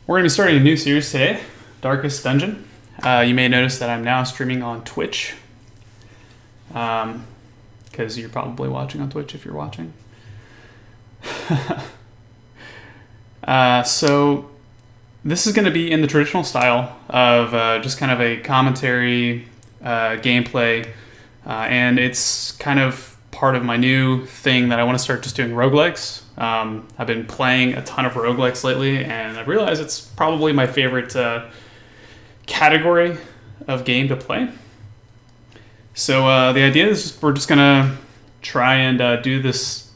We're going to be starting a new series today, Darkest Dungeon. You may notice that I'm now streaming on Twitch, because you're probably watching on Twitch if you're watching. So this is going to be in the traditional style of just kind of a commentary, gameplay, and it's kind of part of my new thing that I want to start just doing roguelikes. I've been playing a ton of roguelikes lately, and I've realized it's probably my favorite category of game to play. So the idea is we're just gonna try and do this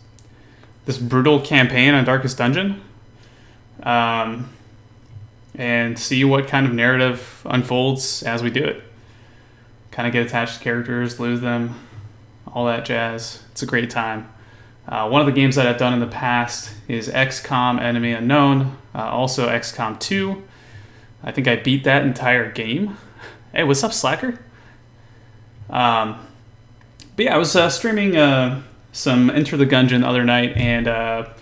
brutal campaign on Darkest Dungeon, and see what kind of narrative unfolds as we do it. Kind of get attached to characters, lose them, all that jazz. It's a great time. One of the games that I've done in the past is XCOM Enemy Unknown, also XCOM 2. I think I beat that entire game. Hey, what's up, Slacker? But yeah, I was streaming some Enter the Gungeon the other night, and one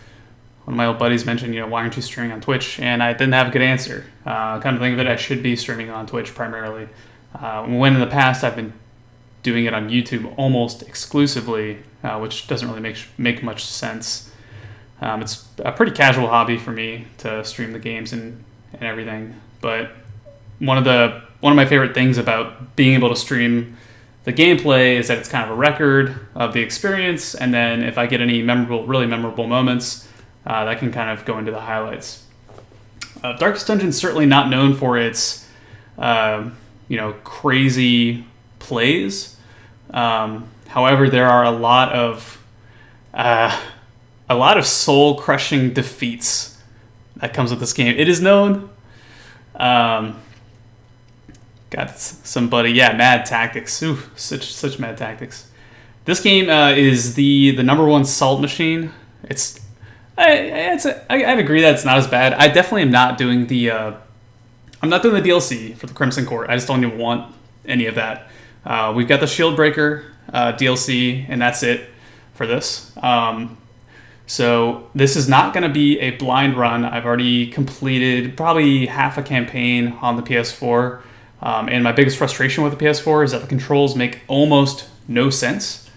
of my old buddies mentioned, why aren't you streaming on Twitch? And I didn't have a good answer. Kind of think of it, I should be streaming on Twitch primarily. When in the past I've been doing it on YouTube almost exclusively, which doesn't really make much sense. It's a pretty casual hobby for me to stream the games and everything. But one of my favorite things about being able to stream the gameplay is that it's kind of a record of the experience, and then if I get any really memorable moments, that can kind of go into the highlights. Darkest Dungeon is certainly not known for its crazy plays. However, there are a lot of soul-crushing defeats that comes with this game. It is known. Got somebody, Mad Tactics. Ooh, such Mad Tactics. This game is the number one salt machine. I'd agree that it's not as bad. I definitely am not doing I'm not doing the DLC for the Crimson Court. I just don't even want any of that. We've got the Shieldbreaker DLC, and that's it for this. So this is not going to be a blind run. I've already completed probably half a campaign on the PS4, and my biggest frustration with the PS4 is that the controls make almost no sense.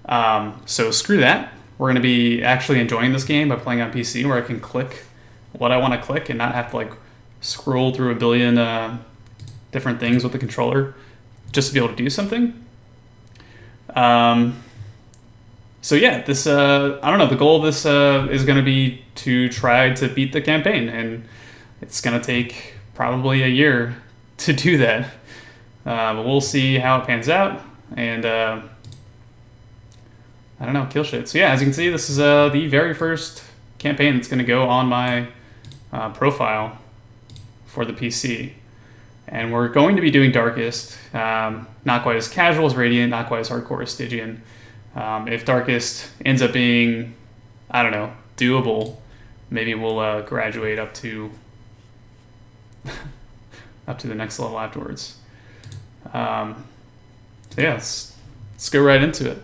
So screw that. We're going to be actually enjoying this game by playing on PC, where I can click what I want to click and not have to scroll through a billion different things with the controller just to be able to do something. So yeah, this I don't know. The goal of this is going to be to try to beat the campaign, and it's going to take probably a year to do that. But we'll see how it pans out, and I don't know, kill shit. So yeah, as you can see, this is the very first campaign that's going to go on my profile for the PC. And we're going to be doing Darkest, not quite as casual as Radiant, not quite as hardcore as Stygian. If Darkest ends up being, I don't know, doable, maybe we'll graduate up to the next level afterwards. So yeah, let's go right into it.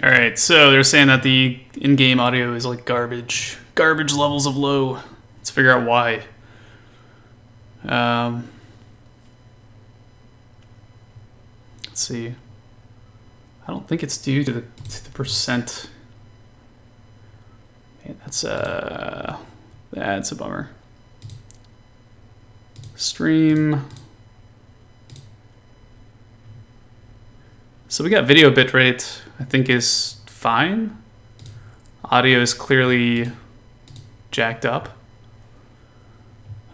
All right, so they're saying that the in-game audio is like garbage garbage levels of low. Let's figure out why. Let's see. I don't think it's due to the percent. Man, that's a bummer. Stream. So we got video bitrate, I think is fine. Audio is clearly jacked up.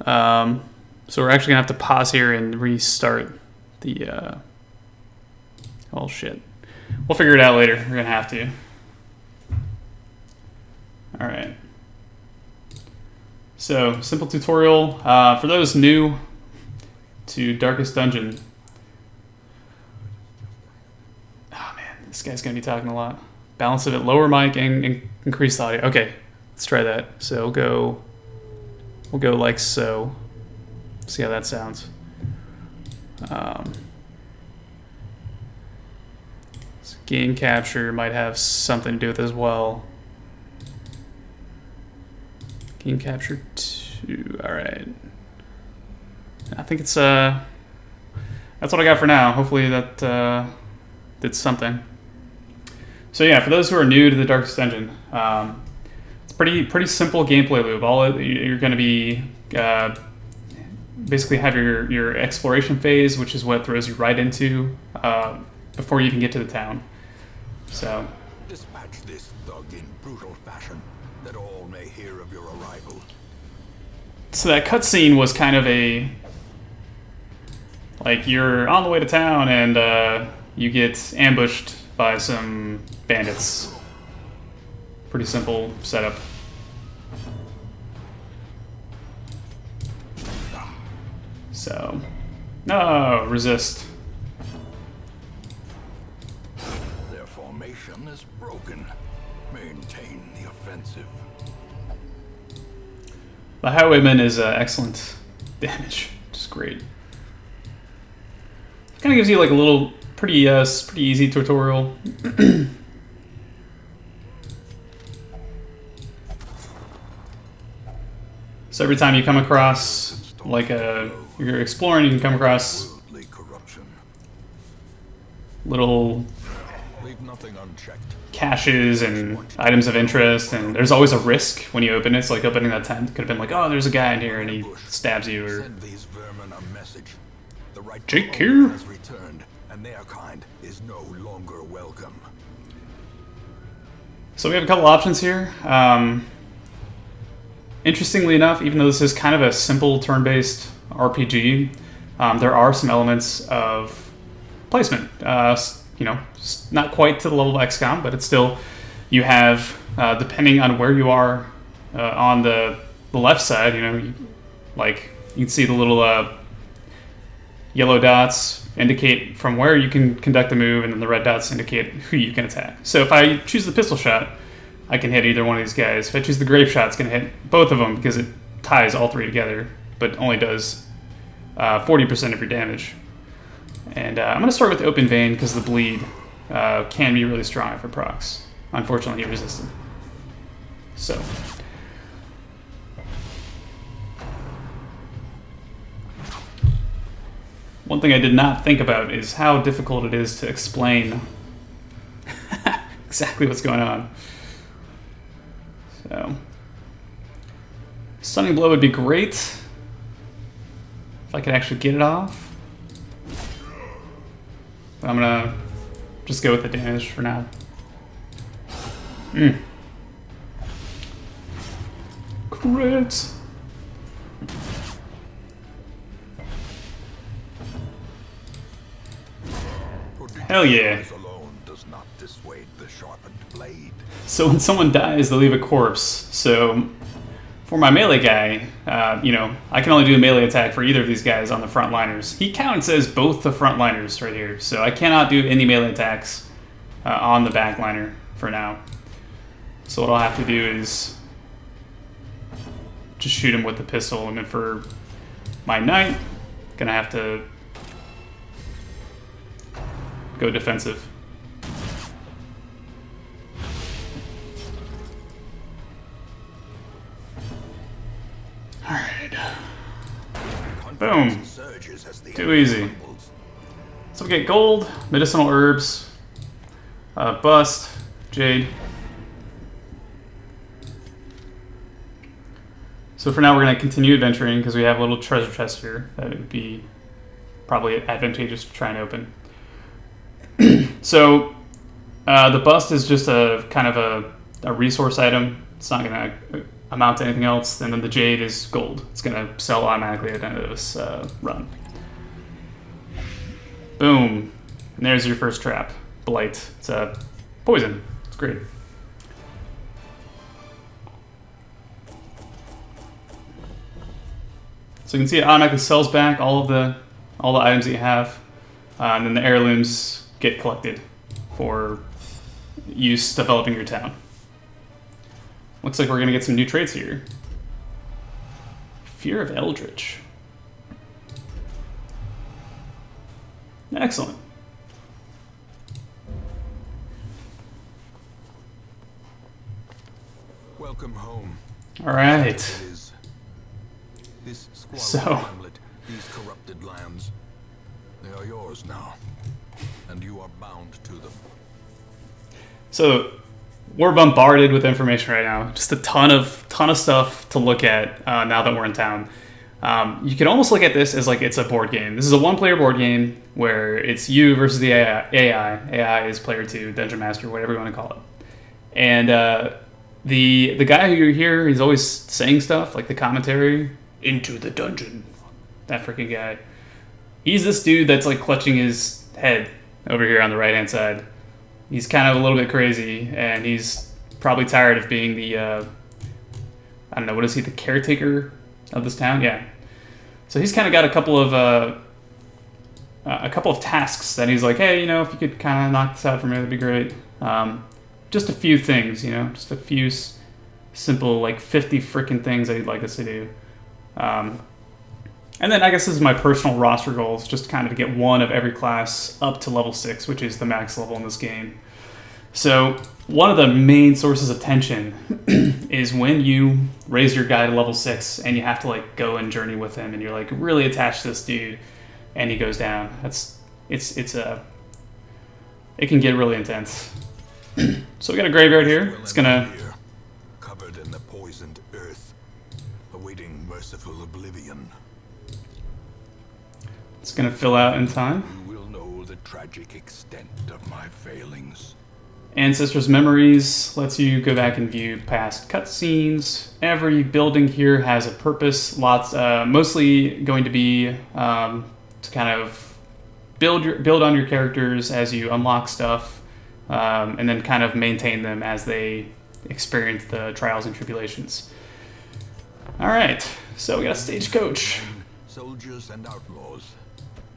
So we're actually gonna have to pause here and restart the, oh shit. We'll figure it out later, we're gonna have to. All right. So, simple tutorial. For those new to Darkest Dungeon. Oh man, this guy's gonna be talking a lot. Balance of it, lower mic and increase the audio. Okay, let's try that. So we'll go like so. See how that sounds. So gain capture might have something to do with it as well. Gain capture 2. All right. I think it's that's what I got for now. Hopefully that did something. So yeah, for those who are new to the Darkest Dungeon, it's pretty simple gameplay loop. You're going to be basically have your exploration phase, which is what throws you right into before you even get to the town. So dispatch this thug in brutal fashion, that all may hear of your arrival. So that cutscene was kind of like you're on the way to town and you get ambushed by some bandits. Pretty simple setup. So, no, resist. Their formation is broken. Maintain the offensive. The Highwayman is excellent damage, which is great. Kind of gives you like a little pretty easy tutorial. So every time you come across like you're exploring, you can come across little Leave nothing unchecked. caches and items of interest, and there's always a risk when you open it. It's like opening that tent. Could have been like, oh, there's a guy in here and he stabs you, or Send these vermin a message. The right Jake here has returned, and their kind is no longer welcome. So we have a couple options here. Interestingly enough, even though this is kind of a simple turn-based RPG, there are some elements of placement. You know, not quite to the level of XCOM, but it's still, you have, depending on where you are on the left side, you know, like you can see the little yellow dots indicate from where you can conduct a move, and then the red dots indicate who you can attack. So if I choose the pistol shot, I can hit either one of these guys. If I choose the grape shot, it's going to hit both of them because it ties all three together, but only does 40% of your damage. And I'm going to start with Open Vein because the bleed can be really strong for procs. Unfortunately, he resisted. So. One thing I did not think about is how difficult it is to explain exactly what's going on. So, Stunning Blow would be great if I could actually get it off. But I'm gonna just go with the damage for now. Crit. Hell yeah. Alone does not dissuade the sharpened blade. So when someone dies, they leave a corpse. So for my melee guy, you know, I can only do a melee attack for either of these guys on the frontliners. He counts as both the frontliners right here. So I cannot do any melee attacks on the backliner for now. So what I'll have to do is just shoot him with the pistol. And then for my knight, gonna have to go defensive. Boom. Surges as the Too enemy easy. crumbles. So we get gold, medicinal herbs, bust, jade. So for now we're going to continue adventuring because we have a little treasure chest here that would be probably advantageous to try and open. So the bust is just a kind of a resource item. It's not going to amount to anything else. And then the jade is gold. It's going to sell automatically at the end of this run. Boom. And there's your first trap. Blight. It's a poison. It's great. So you can see it automatically sells back all the items that you have. And then the heirlooms get collected for use developing your town. Looks like we're going to get some new traits here. Fear of Eldritch. Excellent. Welcome home. All right. It is. This squalid So- hamlet, these corrupted lands, they are yours now, and you are bound to them. So we're bombarded with information right now. Just a ton of stuff to look at now that we're in town. You can almost look at this as like it's a board game. This is a one-player board game where it's you versus the AI. AI is player 2, dungeon master, whatever you want to call it. And the guy who you hear, he's always saying stuff like the commentary, into the dungeon. That freaking guy. He's this dude that's like clutching his head over here on the right-hand side. He's kind of a little bit crazy, and he's probably tired of being the, I don't know, what is he, the caretaker of this town? Yeah. So he's kind of got a couple of tasks that he's like, hey, you know, if you could kind of knock this out for me, that'd be great. Just a few things, you know, just a few simple, like 50 freaking things that he'd like us to do. And then I guess this is my personal roster goals, just kind of to get one of every class up to level 6, which is the max level in this game. So one of the main sources of tension is when you raise your guy to level 6 and you have to like go and journey with him and you're like really attached to this dude and he goes down. It can get really intense. So we got a graveyard here. It's gonna covered in the poisoned earth, awaiting merciful oblivion. It's gonna fill out in time. You will know the tragic extent of my failings. Ancestors' Memories lets you go back and view past cutscenes. Every building here has a purpose. Mostly going to be to kind of build on your characters as you unlock stuff, and then kind of maintain them as they experience the trials and tribulations. All right, so we got a stagecoach. Soldiers and outlaws,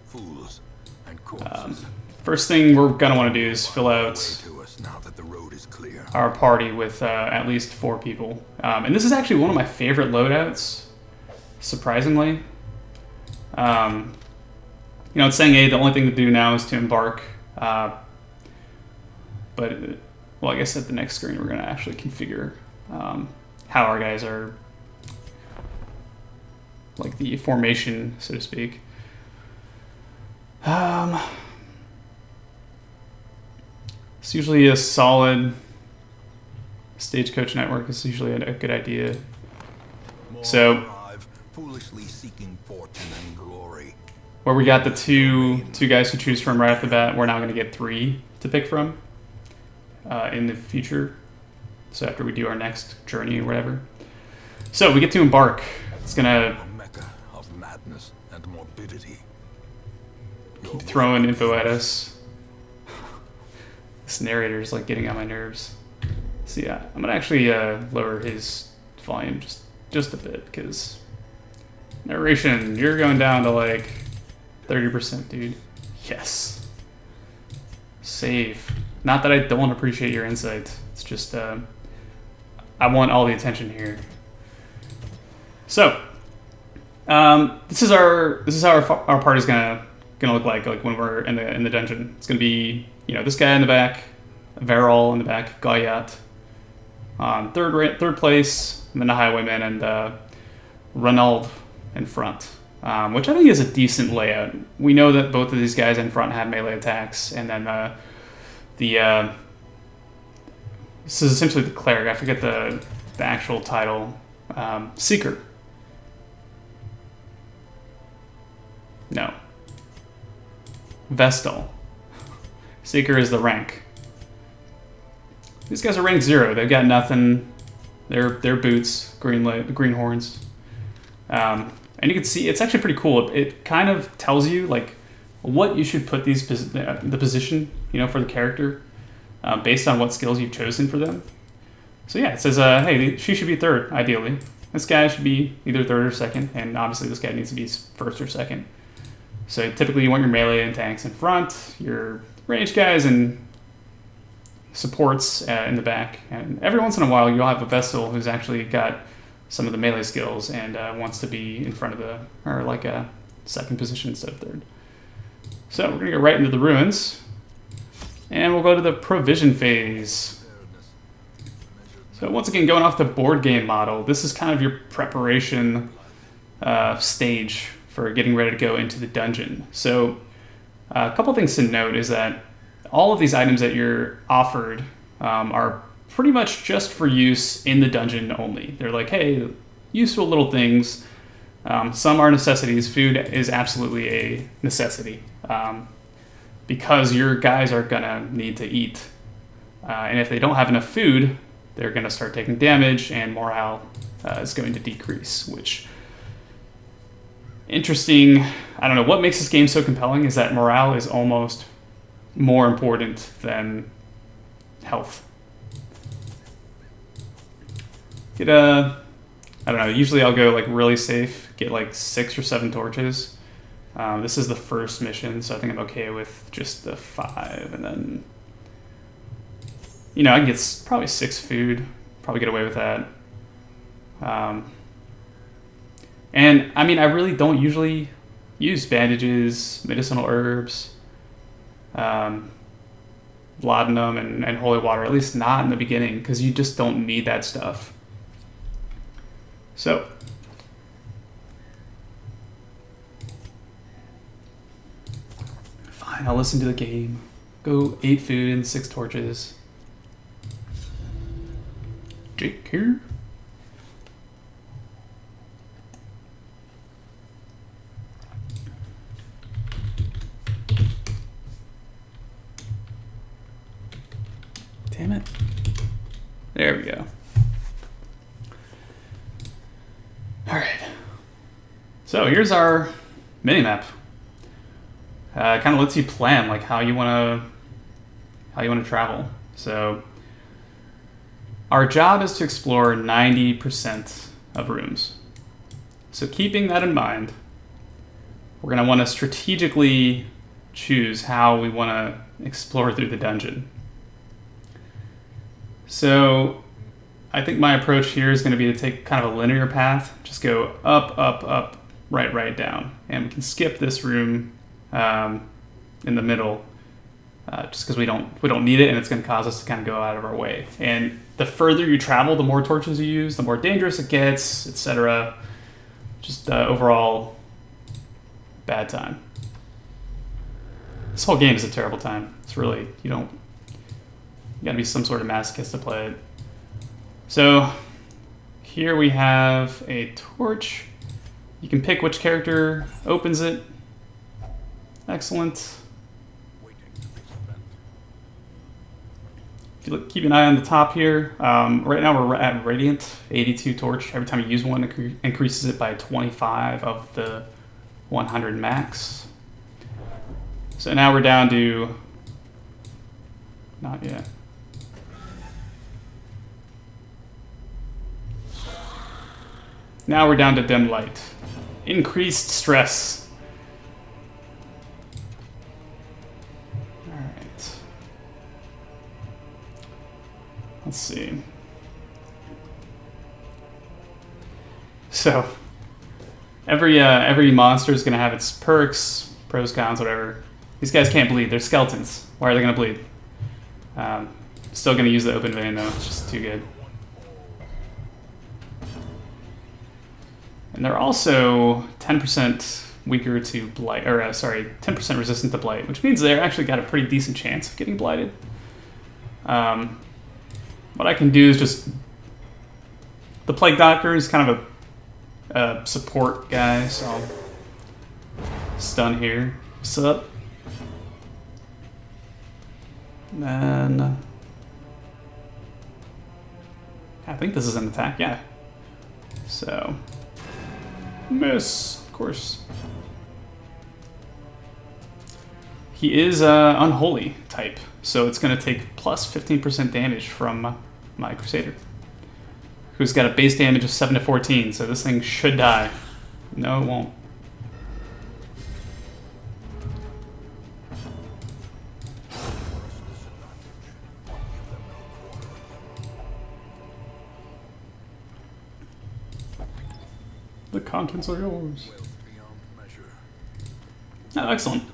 fools and corpses. First thing we're gonna want to do is fill out To us now that the road is clear. our party with at least 4 people. And this is actually one of my favorite loadouts, surprisingly. You know, it's saying, hey, the only thing to do now is to embark. But, well, I guess at the next screen we're going to actually configure how our guys are, like the formation, so to speak. It's usually a solid stagecoach network. Is usually a good idea. More So- arrive, foolishly seeking fortune and glory. Where we got the two guys to choose from right off the bat, we're now going to get 3 to pick from in the future. So after we do our next journey or whatever. So we get to embark. It's going to A mecca of madness and morbidity. Your keep throwing info at us. This narrator's like getting on my nerves. So yeah, I'm going to actually lower his volume just a bit because narration, you're going down to like 30%, dude. Yes. Save. Not that I don't appreciate your insight. It's just I want all the attention here. So, this is how our party's gonna look like when we're in the dungeon. It's gonna be, you know, this guy in the back, Varol in the back, Goliath, third place, and then the Highwayman and Ranald in front. which I think is a decent layout. We know that both of these guys in front have melee attacks, and then this is essentially the cleric. I forget the actual title. Seeker. No. Vestal. Seeker is the rank. These guys are rank 0. They've got nothing. They're boots, green horns. And you can see it's actually pretty cool. It kind of tells you like what you should put the position, for the character, based on what skills you've chosen for them. So yeah, it says, hey, she should be 3rd, ideally. This guy should be either 3rd or 2nd, and obviously this guy needs to be 1st or 2nd. So typically you want your melee and tanks in front, your range guys and supports in the back. And every once in a while you'll have a Vestal who's actually got some of the melee skills and wants to be in front of or like a 2nd position instead of 3rd. So we're gonna go right into the ruins, and we'll go to the provision phase. So once again, going off the board game model, this is kind of your preparation stage for getting ready to go into the dungeon. So a couple things to note is that all of these items that you're offered are pretty much just for use in the dungeon only. They're like, hey, useful little things. Some are necessities. Food is absolutely a necessity because your guys are gonna need to eat. And if they don't have enough food, they're gonna start taking damage and morale is going to decrease, which interesting. I don't know what makes this game so compelling is that morale is almost more important than health. Get I don't know, usually I'll go like really safe, get like 6 or 7 torches. This is the first mission, so I think I'm okay with just the 5, and then I can get probably 6 food, probably get away with that. And I mean, I really don't usually use bandages, medicinal herbs, laudanum, and holy water, at least not in the beginning, because you just don't need that stuff. So, fine, I'll listen to the game. Go 8 food and 6 torches. Jake here. Damn it. There we go. Alright. So here's our minimap. Kind of lets you plan like how you wanna travel. So our job is to explore 90% of rooms. So keeping that in mind, we're gonna want to strategically choose how we want to explore through the dungeon. So I think my approach here is going to be to take kind of a linear path, just go up, up, up, right, right, down. And we can skip this room in the middle just because we don't need it, and it's going to cause us to kind of go out of our way. And the further you travel, the more torches you use, the more dangerous it gets, etc. Just overall bad time. This whole game is a terrible time. It's really, you gotta be some sort of masochist to play it. So here we have a torch. You can pick which character opens it. Excellent. If you keep an eye on the top here, right now we're at Radiant 82 torch. Every time you use one, it increases it by 25 of the 100 max. So now we're down to, not yet. Now we're down to dim light. Increased stress. Alright. Let's see. So, every monster is going to have its perks, pros, cons, whatever. These guys can't bleed. They're skeletons. Why are they going to bleed? Still going to use the open vein, though. It's just too good. And they're also 10% weaker to blight, or 10% resistant to blight, which means they're actually got a pretty decent chance of getting blighted. What I can do is just... The Plague Doctor is kind of a support guy, so I'll stun here. What's up? And then... I think this is an attack, yeah. So... Miss, of course. He is Unholy type, so it's going to take plus 15% damage from my Crusader, who's got a base damage of 7 to 14, so this thing should die. No, it won't. The contents are yours. Oh, excellent.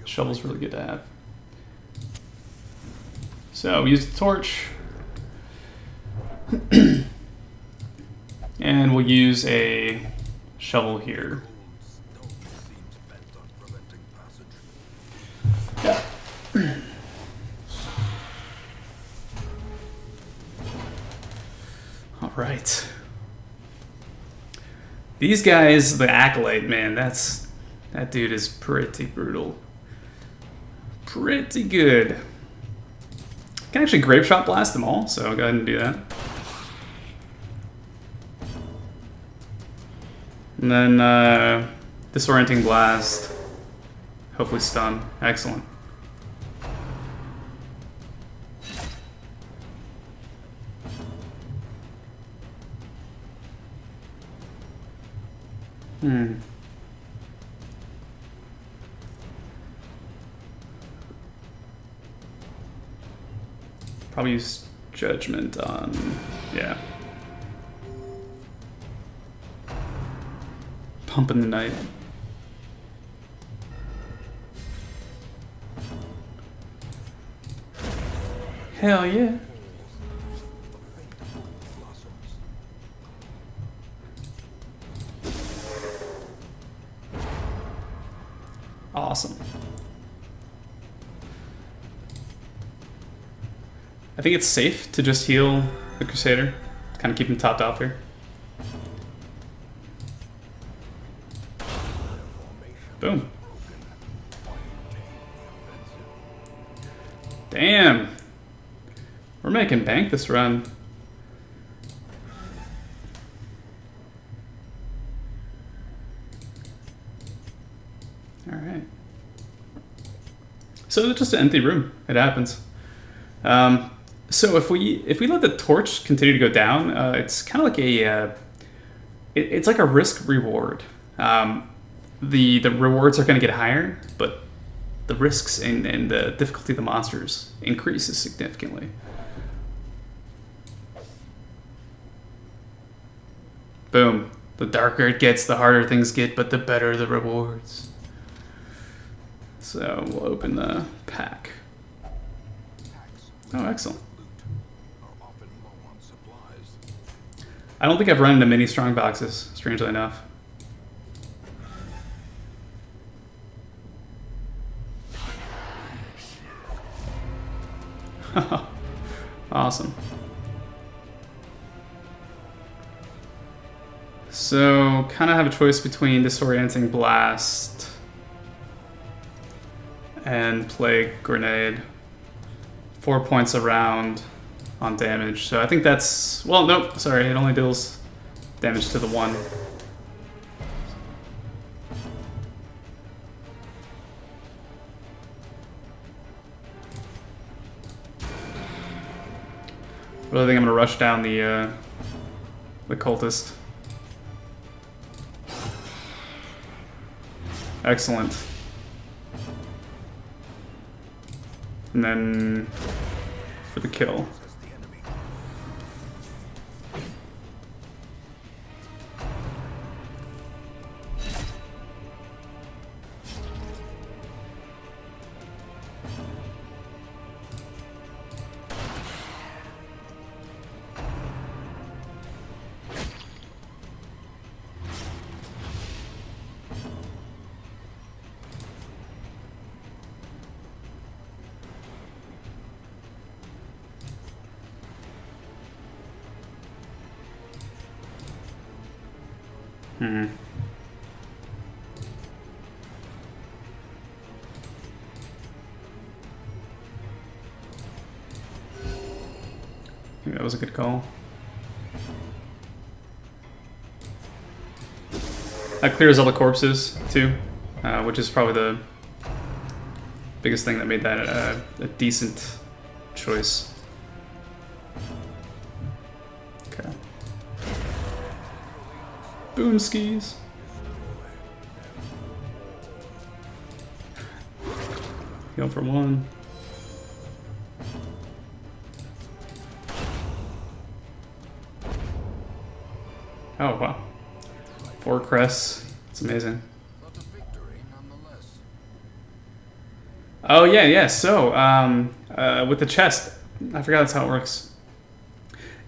Shovel's really good to have. So, we use the torch. And we'll use a shovel here. Yeah. All right. These guys, the Acolyte, man, that dude is pretty brutal. Pretty good. Can actually Grape Shot Blast them all, so I'll go ahead and do that. And then Disorienting Blast. Hopefully stun. Excellent. Probably use Judgment on... yeah. Pumping the Knight. Hell yeah. Awesome. I think it's safe to just heal the Crusader. Kind of keep him topped off here. Boom. Damn. We're making bank this run. Alright. So it's just an empty room. It happens. So if we let the torch continue to go down, it's kind of like a it's like a risk reward. The rewards are going to get higher, but the risks and the difficulty of the monsters increases significantly. Boom. The darker it gets, the harder things get, but the better the rewards. So we'll open the pack. Oh, excellent. I don't think I've run into many strong boxes, strangely enough. Awesome. So, kind of have a choice between Disorienting Blast and Plague Grenade. 4 points a round on damage. So I think that's... well, nope, sorry, it only deals damage to the one. Really think I'm gonna rush down the cultist. Excellent. And then for the kill. Hmm. I think that was a good call. That clears all the corpses too, which is probably the biggest thing that made that a decent choice. Okay. Boon skis. Heal for one. Oh wow. 4 crests. It's amazing. But a victory nonetheless. Oh yeah. So with the chest, I forgot that's how it works.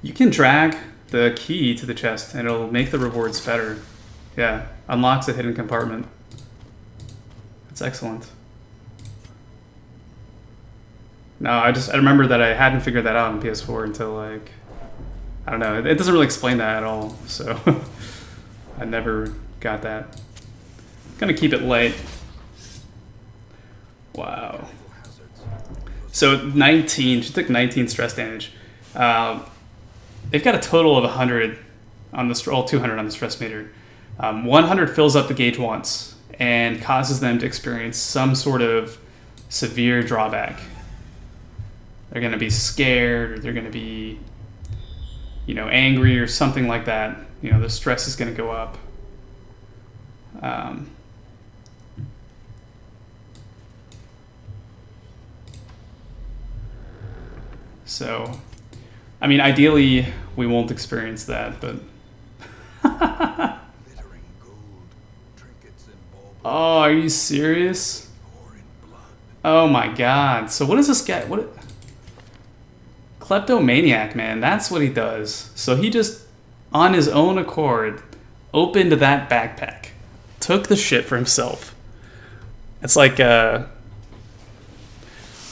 You can drag the key to the chest, and it'll make the rewards better. Yeah, unlocks a hidden compartment. That's excellent. No, I remember that I hadn't figured that out on PS4 until like, I don't know. It doesn't really explain that at all, so I never got that. Gonna keep it light. Wow. So 19, she took 19 stress damage. They've got a total of 100 on the 200 on the stress meter. 100 fills up the gauge once and causes them to experience some sort of severe drawback. They're going to be scared, or they're going to be, angry or something like that. The stress is going to go up. So, I mean, ideally, we won't experience that, but... Glittering gold, trinkets and baubles Oh, are you serious? pour in blood. Oh my god. So what is this guy? Kleptomaniac, man. That's what he does. So he just, on his own accord, opened that backpack. Took the shit for himself. It's like, let's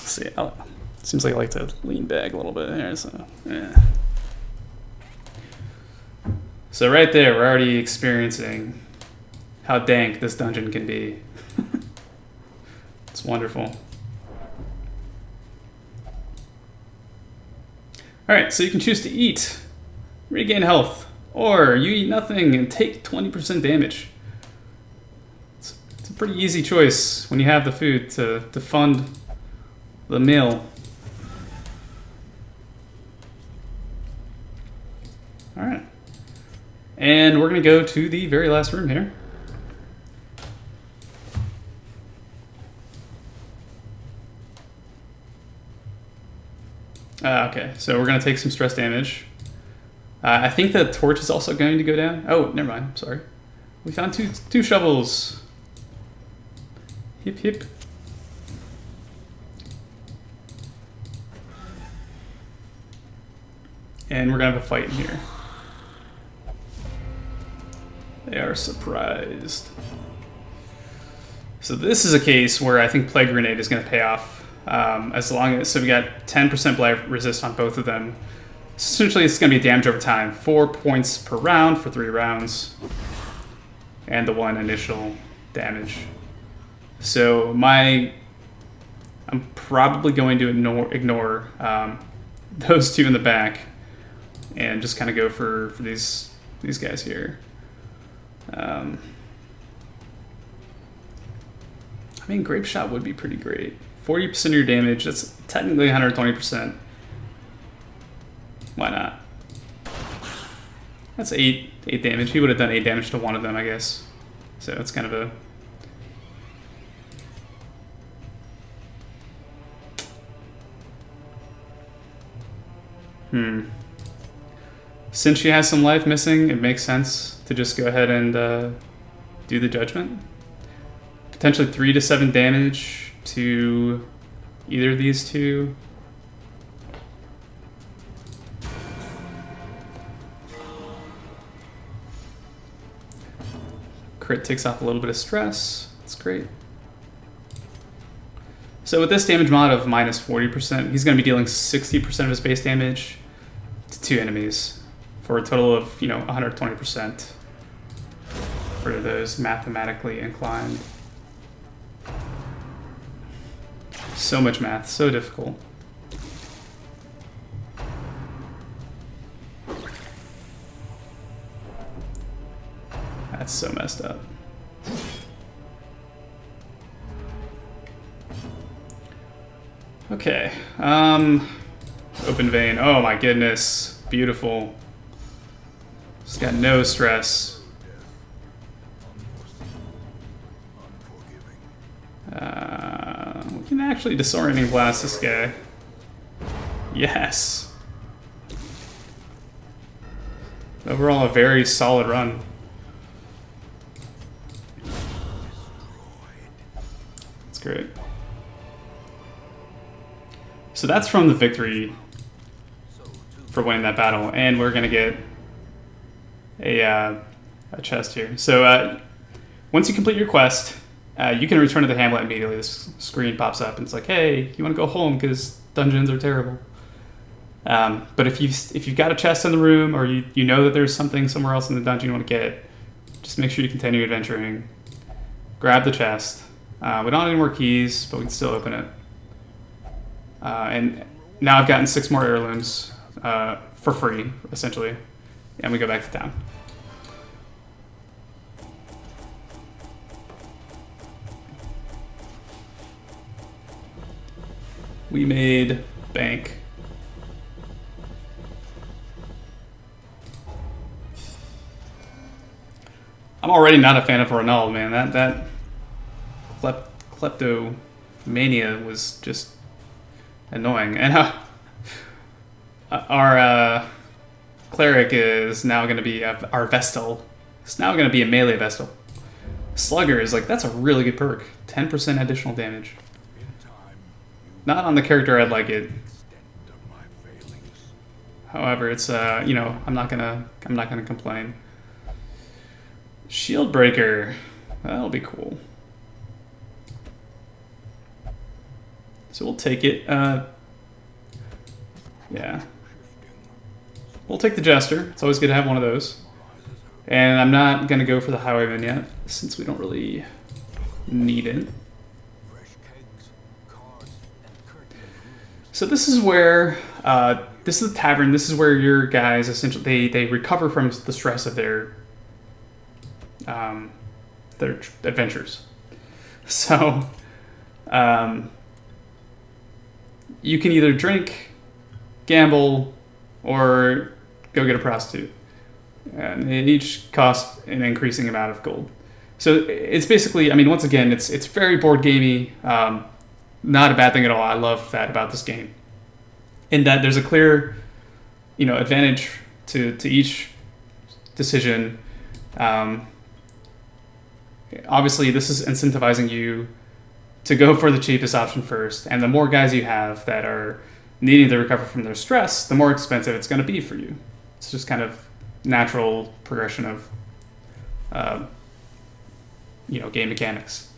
see. Seems like I like to lean back a little bit here, so, yeah. So right there, we're already experiencing how dank this dungeon can be. It's wonderful. Alright, so you can choose to eat, regain health, or you eat nothing and take 20% damage. It's a pretty easy choice when you have the food to fund the meal. Alright. And we're going to go to the very last room here. Okay, so we're going to take some stress damage. I think the torch is also going to go down. Oh, never mind. Sorry. We found two shovels. Hip, hip. And we're going to have a fight in here. They are surprised. So this is a case where I think Plague Grenade is going to pay off. So we got 10% blight resist on both of them. Essentially, it's going to be damage over time. 4 points per round for 3 rounds. And the 1 initial damage. So I'm probably going to ignore those two in the back. And just kind of go for these guys here. I mean, Grape Shot would be pretty great. 40% of your damage, that's technically 120%. Why not? That's 8 damage. He would have done 8 damage to one of them, I guess. So it's kind of a... Since she has some life missing, it makes sense to just go ahead and do the judgment. Potentially 3 to 7 damage to either of these two. Crit takes off a little bit of stress. That's great. So with this damage mod of minus 40%, he's going to be dealing 60% of his base damage to 2 enemies for a total of, 120%. for those mathematically inclined. So much math, so difficult. That's so messed up. Okay, open vein. Oh my goodness, beautiful. It's got no stress. We can actually disorienting blast this guy. Yes. Overall, a very solid run. That's great. So that's from the victory for winning that battle, and we're gonna get a chest here. So once you complete your quest, you can return to the hamlet immediately. This screen pops up and it's like, hey, you want to go home because dungeons are terrible. But if you've got a chest in the room, or you know that there's something somewhere else in the dungeon you want to get, just make sure you continue adventuring. Grab the chest. We don't have any more keys, but we can still open it. And now I've gotten 6 more heirlooms for free, essentially. And we go back to town. We made bank. I'm already not a fan of Ronald, man. That kleptomania was just annoying. And our cleric is now going to be our Vestal. It's now going to be a melee Vestal. Slugger is like, that's a really good perk. 10% additional damage. Not on the character I'd like it. However, it's I'm not gonna complain. Shield Breaker, that'll be cool. So we'll take it. Yeah, we'll take the Jester. It's always good to have one of those. And I'm not gonna go for the Highwayman yet, since we don't really need it. So this is where, this is the tavern. This is where your guys essentially, they recover from the stress of their adventures. So, you can either drink, gamble, or go get a prostitute. And they each cost an increasing amount of gold. So it's basically, I mean, once again, it's very board gamey. Not a bad thing at all. I love that about this game. In that there's a clear, advantage to each decision. Obviously, this is incentivizing you to go for the cheapest option first. And the more guys you have that are needing to recover from their stress, the more expensive it's going to be for you. It's just kind of natural progression of, game mechanics.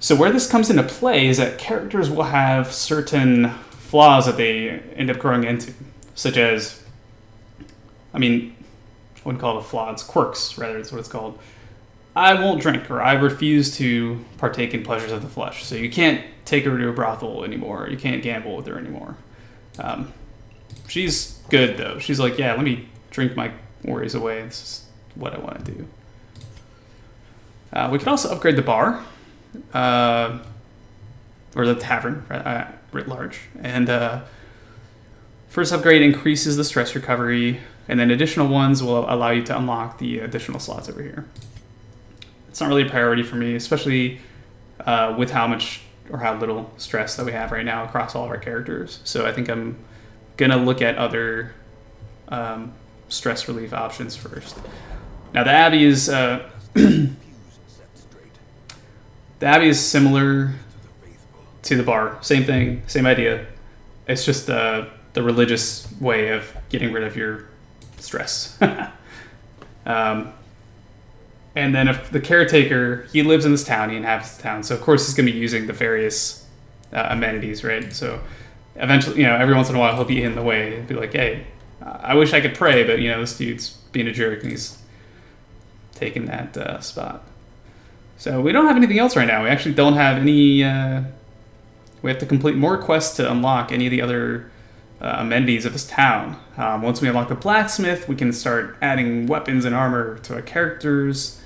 So where this comes into play is that characters will have certain flaws that they end up growing into, such as, I wouldn't call it a flaw, it's quirks, rather, it's what it's called. I won't drink, or I refuse to partake in pleasures of the flesh. So you can't take her to a brothel anymore, you can't gamble with her anymore. She's good, though. She's like, yeah, let me drink my worries away, this is what I want to do. We could also upgrade the bar. Or the tavern, writ large. And first upgrade increases the stress recovery, and then additional ones will allow you to unlock the additional slots over here. It's not really a priority for me, especially with how much or how little stress that we have right now across all of our characters. So I think I'm gonna look at other stress relief options first. Now the Abbey is the Abbey is similar to the bar. Same thing, same idea. It's just the religious way of getting rid of your stress. And then if the caretaker, he lives in this town, he inhabits the town, so of course he's going to be using the various amenities, right? So eventually, every once in a while he'll be in the way. He'll be like, hey, I wish I could pray, but, this dude's being a jerk and he's taking that spot. So we don't have anything else right now. We actually don't have any... we have to complete more quests to unlock any of the other amenities of this town. Once we unlock the blacksmith, we can start adding weapons and armor to our characters.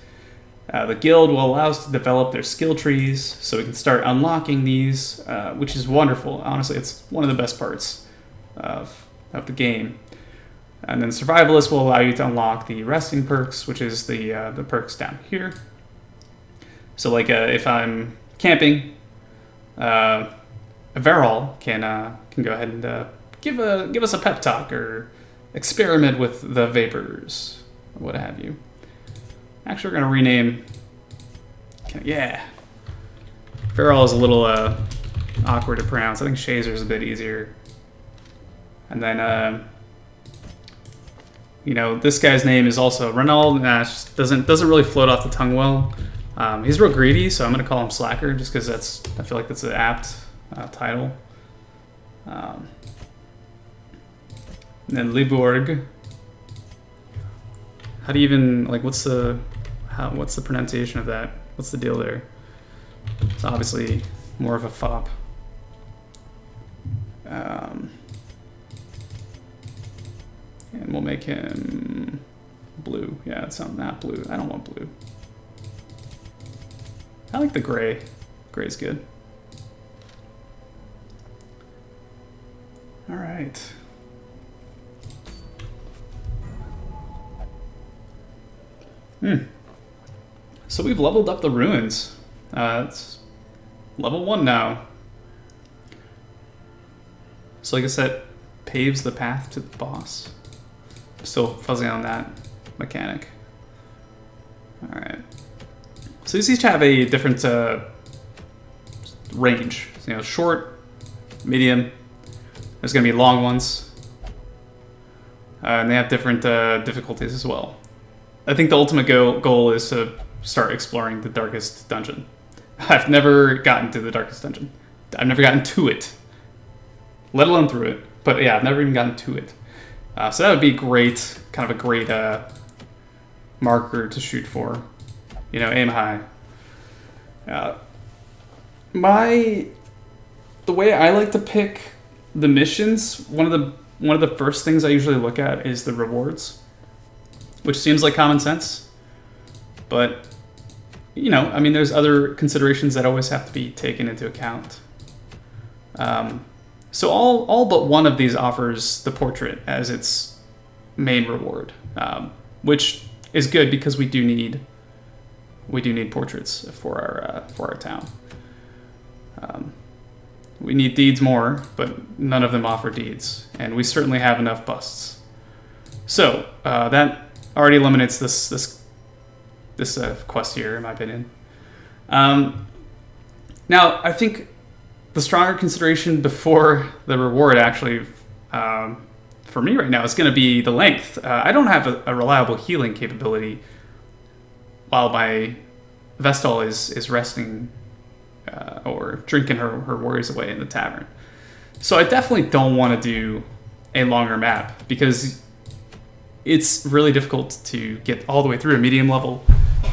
The guild will allow us to develop their skill trees, so we can start unlocking these, which is wonderful. Honestly, it's one of the best parts of the game. And then Survivalist will allow you to unlock the resting perks, which is the perks down here. So like if I'm camping, Varol can go ahead and give us a pep talk or experiment with the vapors, or what have you. Actually, we're gonna rename. Yeah, Varol is a little awkward to pronounce. I think Shazer is a bit easier. And then this guy's name is also Ronald. Doesn't really float off the tongue well. He's real greedy, so I'm gonna call him Slacker just because I feel like that's an apt title. And then Liborg. How do you even what's the pronunciation of that? What's the deal there? It's obviously more of a fop. And we'll make him blue. Yeah, it's not blue. I don't want blue. I like the gray. Gray's good. All right. So we've leveled up the ruins. It's level 1 now. So like I said, paves the path to the boss. Still fuzzy on that mechanic. All right. So these each have a different range. Short, medium. There's going to be long ones. And they have different difficulties as well. I think the ultimate goal is to start exploring the darkest dungeon. I've never gotten to the darkest dungeon. I've never gotten to it, let alone through it. But yeah, I've never even gotten to it. So that would be great, kind of a great marker to shoot for. Aim high. The way I like to pick the missions, one of the first things I usually look at is the rewards, which seems like common sense, but there's other considerations that always have to be taken into account. So all but one of these offers the portrait as its main reward, which is good because we do need portraits for our town. We need deeds more, but none of them offer deeds, and we certainly have enough busts. So that already eliminates this quest here, in my opinion. Now, I think the stronger consideration before the reward, actually, for me right now, is going to be the length. I don't have a reliable healing capability while my Vestal is resting or drinking her worries away in the tavern. So I definitely don't want to do a longer map because it's really difficult to get all the way through a medium level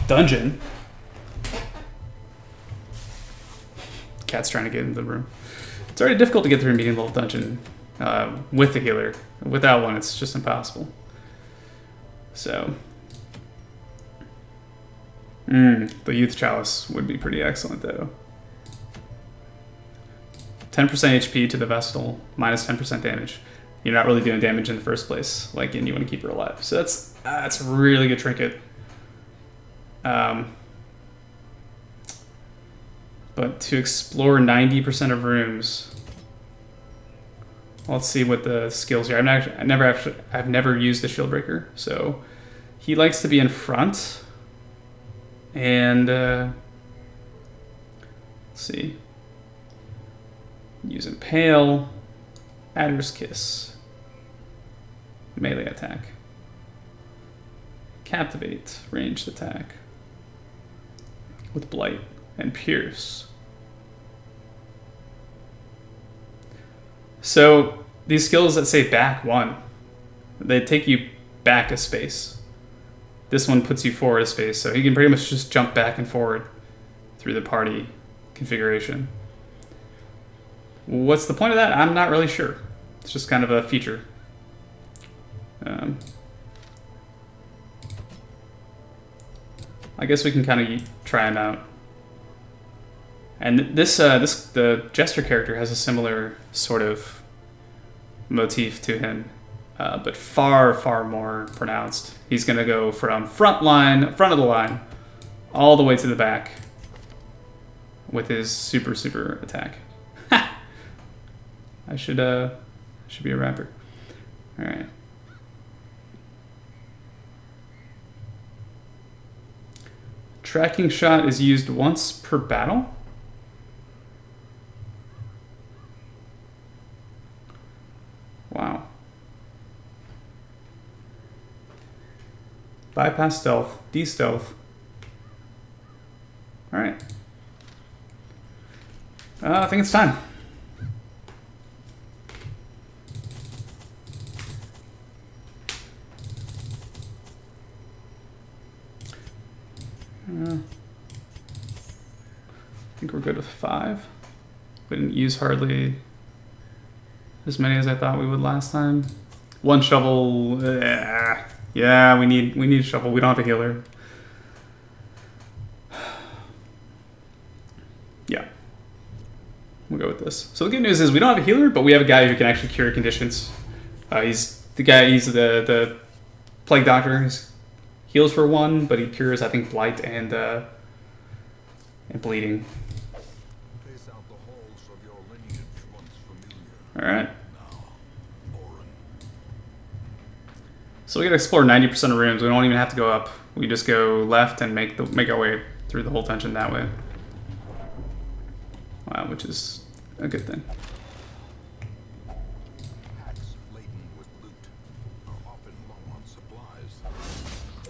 dungeon. Cat's trying to get into the room. It's already difficult to get through a medium level dungeon with the healer. Without one, it's just impossible. So, the Youth Chalice would be pretty excellent though. 10% HP to the Vestal, minus 10% damage. You're not really doing damage in the first place, and you want to keep her alive. So that's a really good trinket. But to explore 90% of rooms, let's see what the skills are. I've never used the Shieldbreaker, so he likes to be in front. And let's see, use Impale, Adder's Kiss, melee attack, Captivate, ranged attack with Blight and Pierce. So these skills that say back 1, they take you back a space. This one puts you forward a space, so he can pretty much just jump back and forward through the party configuration. What's the point of that? I'm not really sure. It's just kind of a feature. I guess we can kind of try him out. And the Jester character has a similar sort of motif to him, but far, far more pronounced. He's going to go from front of the line, all the way to the back with his super, super attack. I should be a rapper. All right. Tracking shot is used once per battle. Wow. Bypass stealth, de-stealth. All right. I think it's time. I think we're good with 5. We didn't use hardly as many as I thought we would last time. 1 shovel. Yeah, we need a shovel. We don't have a healer. Yeah, we'll go with this. So the good news is we don't have a healer, but we have a guy who can actually cure conditions. He's the plague doctor. He's heals for 1, but he cures, I think, blight and bleeding. All right. So we gotta explore 90% of rooms. We don't even have to go up. We just go left and make our way through the whole dungeon that way. Wow, which is a good thing.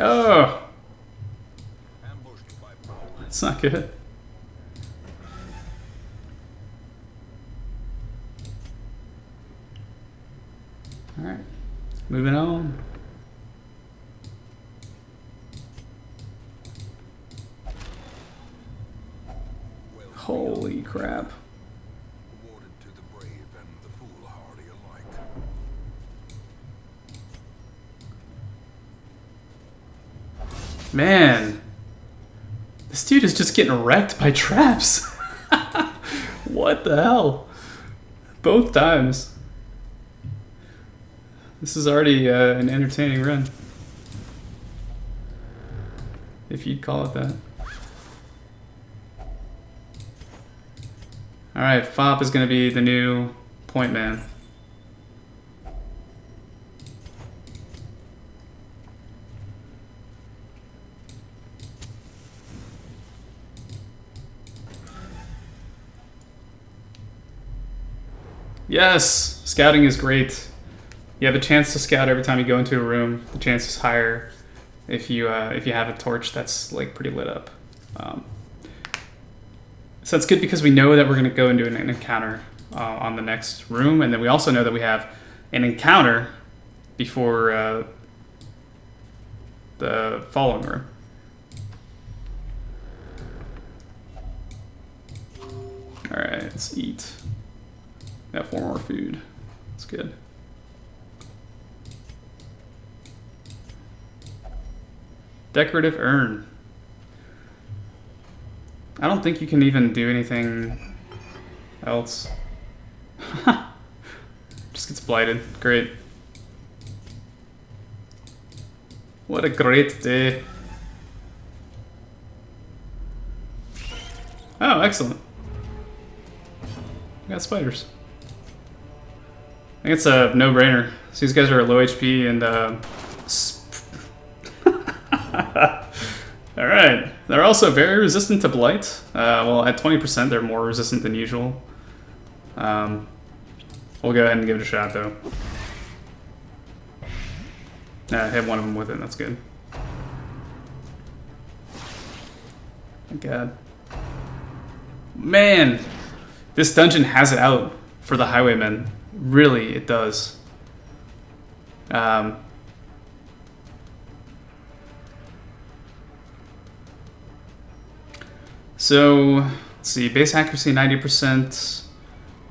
Oh, that's not good. All right, moving on. Holy crap. Man, this dude is just getting wrecked by traps. What the hell? Both times. This is already an entertaining run, if you'd call it that. Alright, Fop is going to be the new point man. Yes! Scouting is great. You have a chance to scout every time you go into a room. The chance is higher if you have a torch that's like pretty lit up. So it's good because we know that we're going to go into an encounter on the next room, and then we also know that we have an encounter before the following room. Alright, let's eat. Got 4 more food. That's good. Decorative urn. I don't think you can even do anything else. Just gets blighted. Great. What a great day. Oh, excellent. We got spiders. I think it's a no-brainer. So these guys are at low HP and Alright. They're also very resistant to blight. Well, at 20%, they're more resistant than usual. We'll go ahead and give it a shot, though. I hit one of them with it. That's good. Thank God. Man! This dungeon has it out for the highwaymen. Really, it does. So, let's see, base accuracy 90%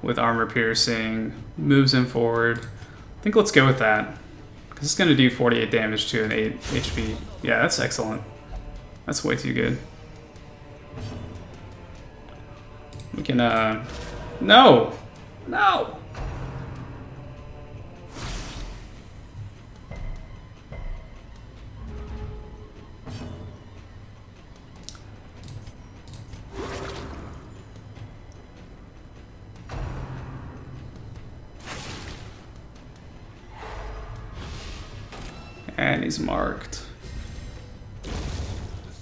with armor piercing, moves in forward. I think let's go with that. Because it's going to do 48 damage to an 8 HP. Yeah, that's excellent. That's way too good. We can, no! No! And he's marked.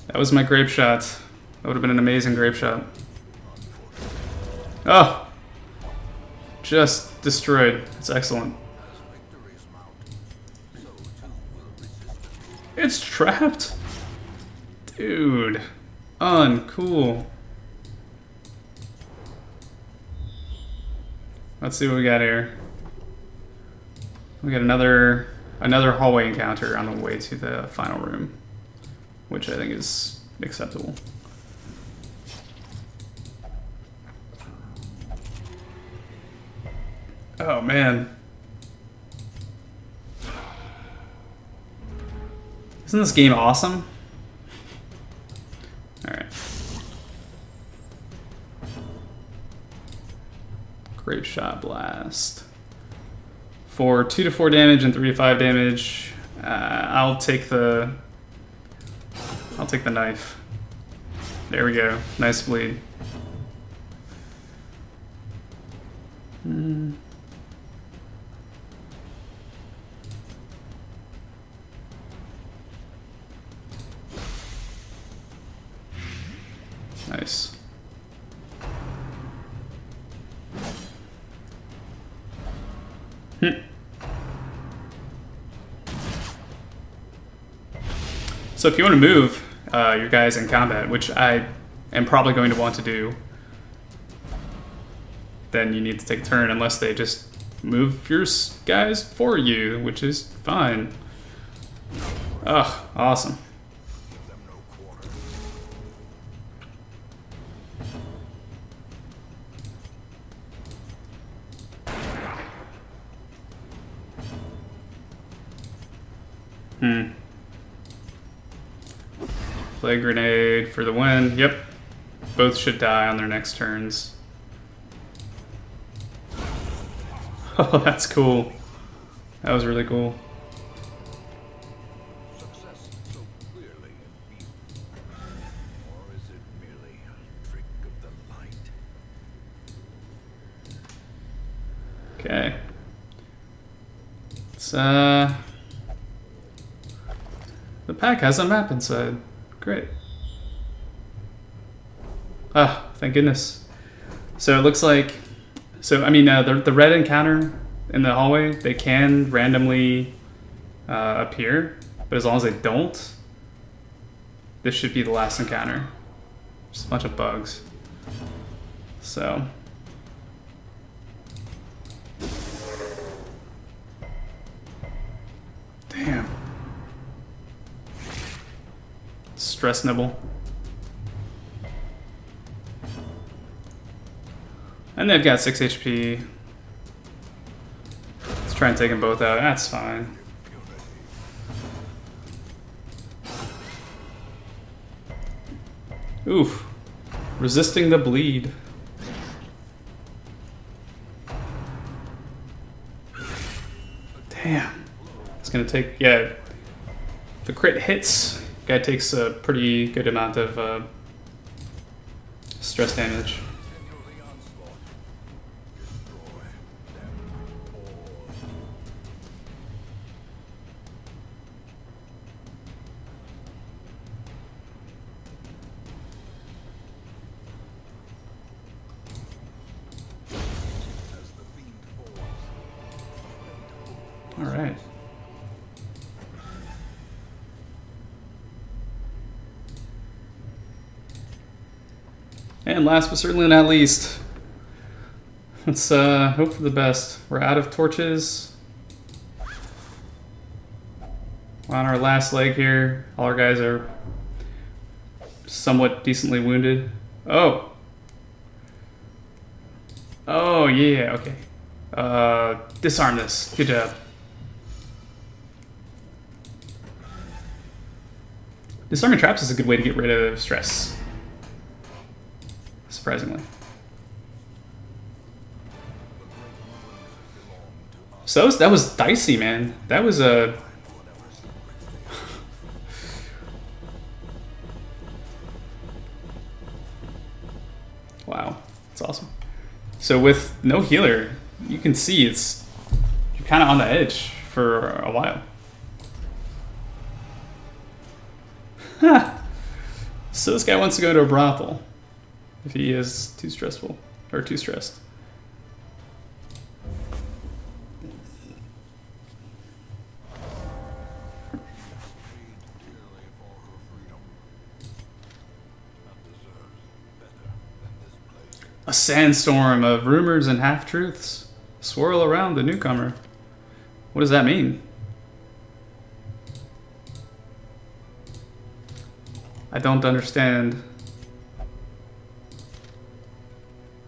That was my grape shot. That would have been an amazing grape shot. Oh! Just destroyed. It's excellent. It's trapped? Dude. Uncool. Let's see what we got here. We got another hallway encounter on the way to the final room, which I think is acceptable. Oh man. Isn't this game awesome? Alright. Grape shot blast. For 2 to 4 damage and 3 to 5 damage, I'll take the knife. There we go. Nice bleed. Nice. So if you want to move your guys in combat, which I am probably going to want to do, then you need to take a turn unless they just move your guys for you, which is fine. Ugh, awesome. Play grenade for the win. Yep. Both should die on their next turns. Oh, that's cool. That was really cool. Success so clearly in view. Or is it merely a trick of the light? Okay. It's, the pack has a map inside. Great. Ah, thank goodness. So it looks like... So, I mean, the red encounter in the hallway, they can randomly appear, but as long as they don't, this should be the last encounter. Just a bunch of bugs. So... Damn. Stress nibble. And they've got 6 HP. Let's try and take them both out. That's fine. Oof. Resisting the bleed. Damn. It's gonna take, yeah. The crit hits. Guy takes a pretty good amount of stress damage. All right. And last but certainly not least, let's hope for the best. We're out of torches. We're on our last leg here. All our guys are somewhat decently wounded. Oh. Oh, yeah, okay. Disarm this. Good job. Disarming traps is a good way to get rid of stress. Surprisingly. So that was dicey, man. That was a... Wow, that's awesome. So with no healer, you can see you're kind of on the edge for a while. So this guy wants to go to a brothel if he is too stressful or too stressed. A sandstorm of rumors and half-truths swirl around the newcomer. What does that mean? I don't understand.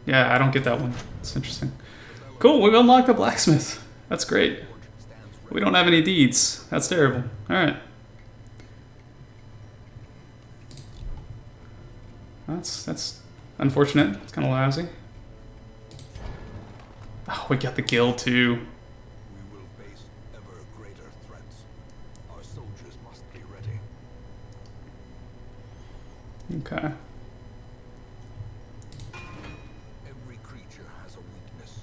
Yeah, I don't get that one. It's interesting. Cool, we've unlocked the blacksmith. That's great. We don't have any deeds. That's terrible. Alright. That's unfortunate. It's kind of lousy. Oh, we got the guild too. We will face ever greater threats. Our soldiers must be ready. Okay. Every creature has a weakness.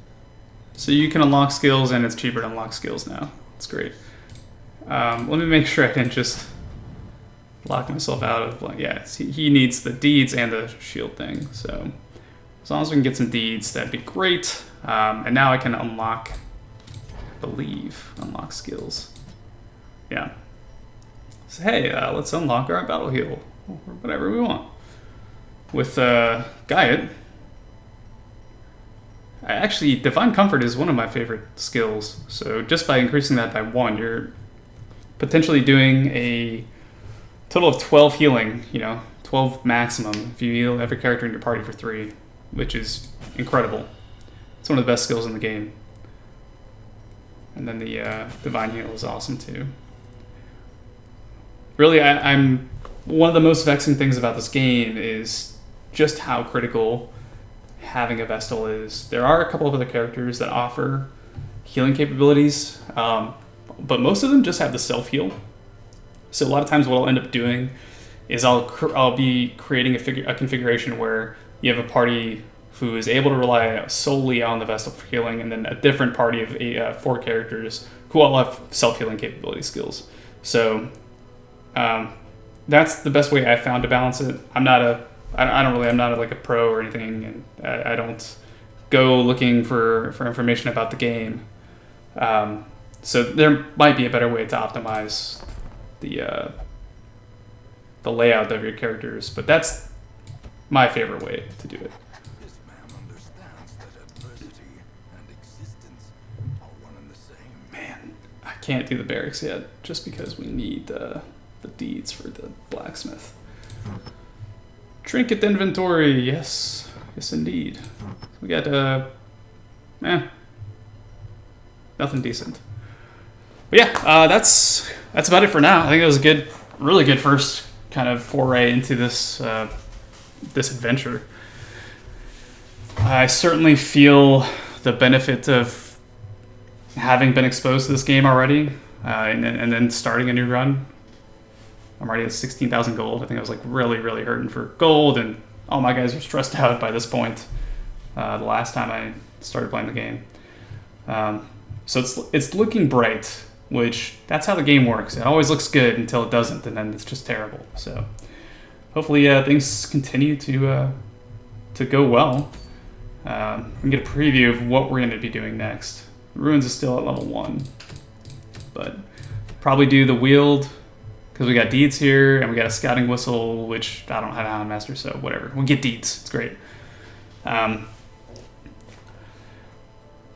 So you can unlock skills, and it's cheaper to unlock skills now. It's great. Let me make sure I didn't just lock myself out of... Yeah, he needs the deeds and the shield thing. So as long as we can get some deeds, that'd be great. And now I can unlock, I believe, unlock skills. Yeah. So hey, let's unlock our battle heal, or whatever we want. With Gaiet, actually, Divine Comfort is one of my favorite skills. So just by increasing that by 1, you're potentially doing a total of 12 healing, 12 maximum if you heal every character in your party for 3, which is incredible. It's one of the best skills in the game. And then the Divine Heal is awesome too. Really, I'm one of the most vexing things about this game is just how critical having a Vestal is. There are a couple of other characters that offer healing capabilities, but most of them just have the self-heal. So a lot of times what I'll end up doing is I'll be creating a configuration where you have a party who is able to rely solely on the Vestal for healing, and then a different party of 4 characters who all have self-healing capability skills. So that's the best way I've found to balance it. I'm not like a pro or anything, and I don't go looking for information about the game. So there might be a better way to optimize the layout of your characters, but that's my favorite way to do it. This man understands that adversity and existence are one and the same. Man, I can't do the barracks yet, just because we need the deeds for the blacksmith. Trinket inventory, yes indeed. We got nothing decent. But yeah, that's about it for now. I think it was a really good first kind of foray into this adventure. I certainly feel the benefit of having been exposed to this game already, and then starting a new run. I'm already at 16,000 gold. I think I was like really, really hurting for gold, and all my guys are stressed out by this point. The last time I started playing the game, so it's looking bright. Which that's how the game works. It always looks good until it doesn't, and then it's just terrible. So hopefully things continue to go well. We can get a preview of what we're going to be doing next. Ruins is still at level 1, but probably do the wield because we got deeds here, and we got a scouting whistle, which I don't have a Hound Master, so whatever. We'll get deeds. It's great.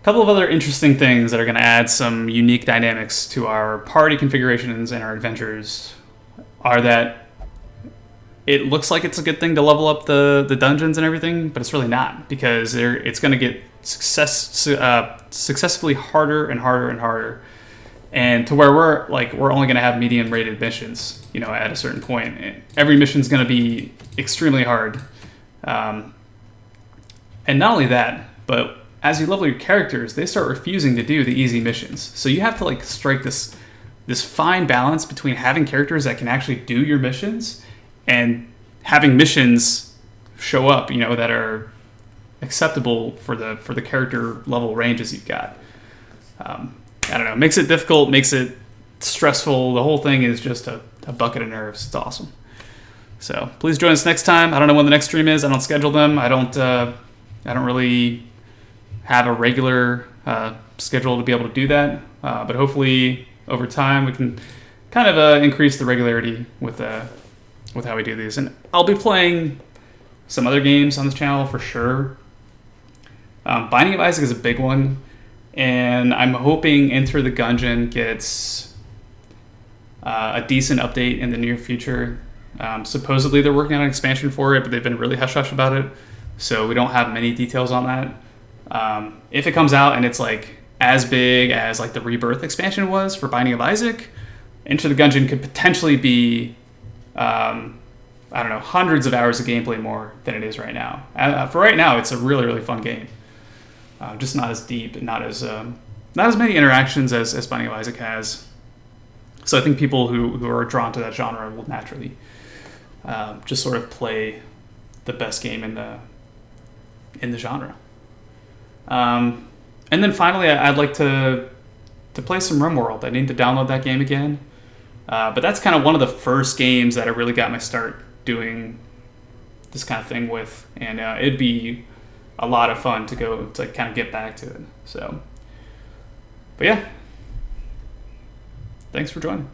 Couple of other interesting things that are going to add some unique dynamics to our party configurations and our adventures are that it looks like it's a good thing to level up the dungeons and everything, but it's really not, because it's going to get successively harder and harder and harder, and to where we're only going to have medium rated missions, at a certain point. Every mission's going to be extremely hard, and not only that, but as you level your characters, they start refusing to do the easy missions. So you have to strike this fine balance between having characters that can actually do your missions and having missions show up, that are acceptable for the character level ranges you've got. I don't know, makes it difficult, makes it stressful. The whole thing is just a bucket of nerves. It's awesome. So please join us next time. I don't know when the next stream is. I don't schedule them. I don't really have a regular schedule to be able to do that. But hopefully over time we can kind of increase the regularity with how we do these. And I'll be playing some other games on this channel for sure. Binding of Isaac is a big one, and I'm hoping Enter the Gungeon gets a decent update in the near future. Supposedly they're working on an expansion for it, but they've been really hush-hush about it, so we don't have many details on that. If it comes out and it's as big as the Rebirth expansion was for Binding of Isaac, Enter the Gungeon could potentially be hundreds of hours of gameplay more than it is right now. For right now, it's a really, really fun game. Just not as deep and not as many interactions as Binding of Isaac has. So I think people who are drawn to that genre will naturally just sort of play the best game in the genre. And then finally, I'd like to play some RimWorld. I need to download that game again. But that's kind of one of the first games that I really got my start doing this kind of thing with. And it'd be a lot of fun to kind of get back to it. So, but yeah. Thanks for joining.